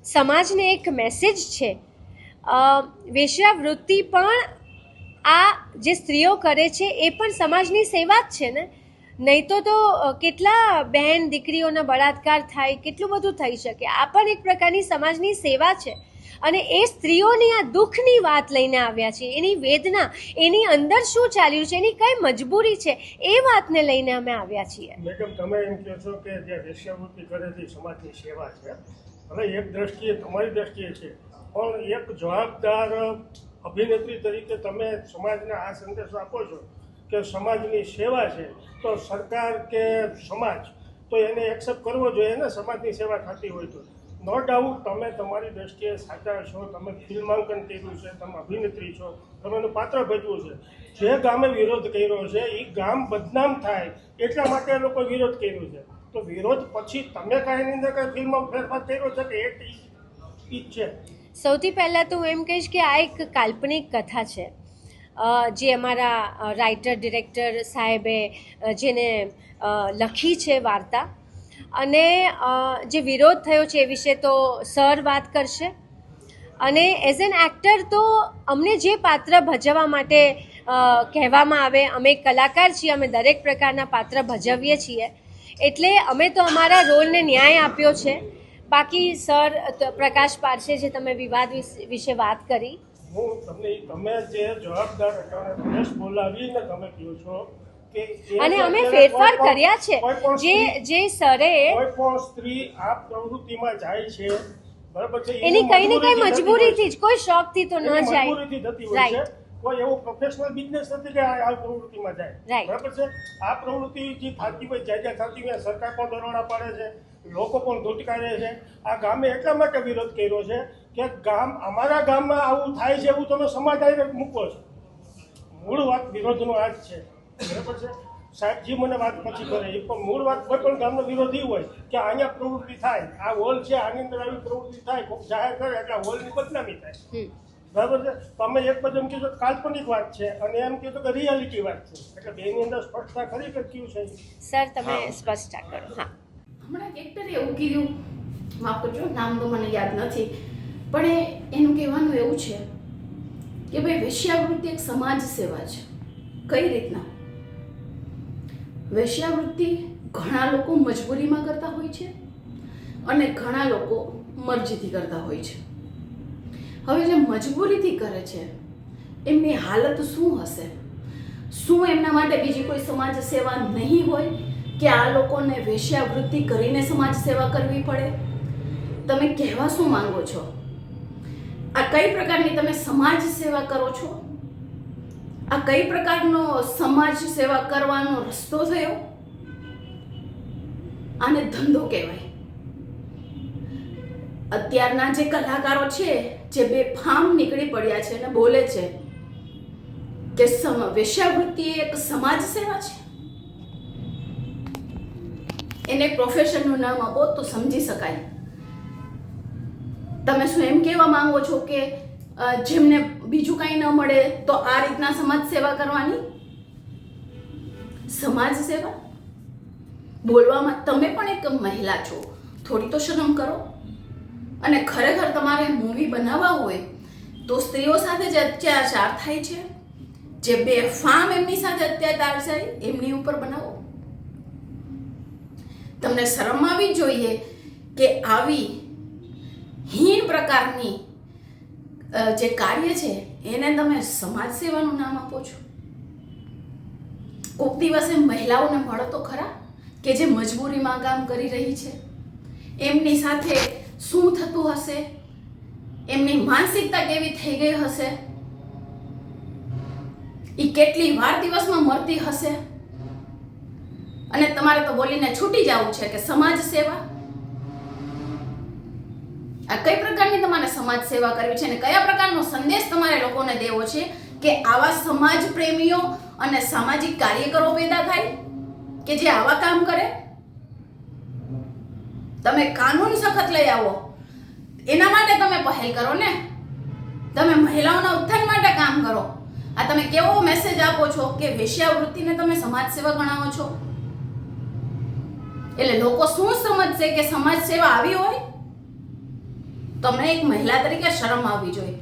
સમાજને એક મેસેજ છે. વેશ્યાવૃત્તિ પણ આ જે સ્ત્રીઓ કરે છે એ પણ સમાજની સેવા જ છે ને. નહીં તો કેટલા બહેન દીકરીઓના બળાત્કાર થાય, કેટલું બધું થઈ શકે. આ પણ એક પ્રકારની સમાજની સેવા છે. અને એ સ્ત્રીઓની આ દુઃખની વાત લઈને આવ્યા છે, એની વેદના, એની અંદર શું ચાલ્યું છે, એની કઈ મજબૂરી છે, એ વાતને લઈને અમે આવ્યા છીએ. મેડમ, તમે એમ કહો છો કે જે વેશ્યાવૃત્તિ કરે છે સમાજની સેવા છે. હવે એક દ્રષ્ટિએ તમારી દ્રષ્ટિએ છે, પણ એક જવાબદાર અભિનેત્રી તરીકે તમે સમાજને આ સંદેશો આપો છો કે સમાજની સેવા છે, તો સરકાર કે સમાજ તો એને એક્સેપ્ટ કરવો જોઈએ ને, સમાજની સેવા થતી હોય તો. નો ડાઉટ તમે તમારી દ્રષ્ટિએ સાચા છો, તમે ફિલ્માંકન કર્યું છે, તમે અભિનેત્રી છો, તમે એનું પાત્ર ભજવું છે. જે ગામે વિરોધ કર્યો છે એ ગામ બદનામ થાય એટલા માટે લોકો વિરોધ કર્યો છે. તો વિરોધ પછી તમે કાંઈ અંદર કાંઈ ફિલ્મમાં ફેરફાર કર્યો છે કે એક જ છે? સૌથી પહેલાં તો હું એમ કહીશ કે આ એક કાલ્પનિક કથા છે, જે અમારા રાઇટર ડિરેક્ટર સાહેબે જેને લખી છે વાર્તા. અને જે વિરોધ થયો છે એ વિશે તો સર વાત કરશે. અને એઝ એન એક્ટર તો અમને જે પાત્ર ભજવવા માટે કહેવામાં આવે, અમે કલાકાર છીએ, અમે દરેક પ્રકારના પાત્ર ભજવીએ છીએ, એટલે અમે તો અમારા રોલને ન્યાય આપ્યો છે. બાકી સર પ્રકાશ પાડશે જે તમે વિવાદ વિશે વાત કરી. હું તમે જે જવાબદાર રમેશ બોલાવીને તમે કહો છો કે અને અમે ફેરફાર કર્યા છે. જે સરે કોઈ પણ સ્ત્રી આ પ્રવૃત્તિમાં જાય છે, બરાબર છે, એની કઈ ને કઈ મજબૂરીથી જ, કોઈ શોખથી તો ન જાય. મજબૂરીથી થતી હોય છે. કોઈ એવો પ્રોફેશનલ બિઝનેસ નથી કે આ પ્રવૃત્તિમાં જાય, બરાબર છે. આ પ્રવૃત્તિ જે થતી હોય, જ્યાં થતી હોય, સરકાર પણ દરોડા પાડે છે, લોકો પણ ધૂટકારે છે. આ ગામે એટલા માટે વિરોધ કર્યો છે કે અમારા ગામમાં આવું થાય છે એવું તમે સમાજ ડાયરેક્ટ મૂકો છો. મૂળ વાત વિરોધનો આ જ છે, બરાબર છે. સાહેબજી મને વાત પછી કરે, એ પણ મૂળ વાત કોઈ પણ ગામનો વિરોધી હોય કે અહીંયા પ્રવૃત્તિ થાય, આ હોલ છે, આની અંદર આવી પ્રવૃત્તિ થાય, કોઈ જાહેર કરે એટલે હોલની બદનામી થાય, બરાબર છે. તમે એક બાજુ એમ કીધું કાલ્પનિક વાત છે અને એમ કીધું કે રિયાલિટી વાત છે, એટલે બેની અંદર સ્પષ્ટતા ખરી કે કયું છે? સર તમે સ્પષ્ટતા કરો. હા, હમણાં એક્ટરે એવું કીધું, માફ કરજો નામ તો મને યાદ નથી, પણ એનું કહેવાનું એવું છે કે ભાઈ વેશ્યાવૃત્તિ એક સમાજ સેવા છે. કઈ રીતના? વેશ્યાવૃત્તિ ઘણા લોકો મજબૂરીમાં કરતા હોય છે અને ઘણા લોકો મરજીથી કરતા હોય છે. હવે જે મજબૂરીથી કરે છે એમની હાલત શું હશે? શું એમના માટે બીજી કોઈ સમાજ સેવા નહીં હોય કે આ લોકોને વેશ્યાવૃત્તિ કરીને સમાજ સેવા કરવી પડે? તમે કહેવા શું માંગો છો? આ કઈ પ્રકારની તમે સમાજ સેવા કરો છો? આ કઈ પ્રકારનો સમાજ સેવા કરવાનો રસ્તો થયો? આને ધંધો કહેવાય. અત્યારના જે કલાકારો છે જે બેફામ નીકળી પડ્યા છે અને બોલે છે કે વેશ્યાવૃત્તિ એક સમાજ સેવા છે, એને પ્રોફેશનનું નામ આપો તો સમજી શકાય. તમે શું એમ કહેવા માંગો છો કે જેમને બીજું કંઈ ન મળે તો આ રીતના સમાજ સેવા કરવાની? સમાજ સેવા બોલવામાં તમે પણ એક મહિલા છો, થોડી તો શરમ કરો. અને ખરેખર તમારે મૂવી બનાવવા હોય તો સ્ત્રીઓ સાથે જે અત્યાચાર થાય છે, જે બેફામ એમની સાથે અત્યાચાર છે, એમની ઉપર બનાવો. તમને શરમ આવવી જોઈએ કે આવી હીન પ્રકારની જે કાર્ય છે એને તમે સમાજ સેવાનું નામ આપો છો. કોક દિવસે મહિલાઓને મળો તો ખરા કે જે મજબૂરીમાં કામ કરી રહી છે, એમની સાથે શું થતું હશે, એમની માનસિકતા કેવી થઈ ગઈ હશે, એ કેટલી વાર દિવસમાં મરતી હશે, અને તમારે તો બોલીને છૂટી જવું છે કે સમાજ સેવા. આ કઈ પ્રકારની તમારે સમાજ સેવા કરવી છે અને કયા પ્રકારનો સંદેશ તમારે લોકોને દેવો છે કે આવા સમાજ પ્રેમીઓ અને સામાજિક કાર્યકરો પેદા થાય કે જે આવા કામ કરે? તમે કાનૂન સખત લઈ આવો, એના માટે તમે પહેલ કરો ને. તમે મહિલાઓના ઉત્થાન માટે કામ કરો. આ તમે કેવો મેસેજ આપો છો કે વેશ્યાવૃત્તિને તમે સમાજ સેવા ગણાવો છો? એટલે લોકો શું સમજશે કે સમાજ સેવા આવી હોય? તમને એક મહિલા તરીકે શરમ આવવી જોઈએ.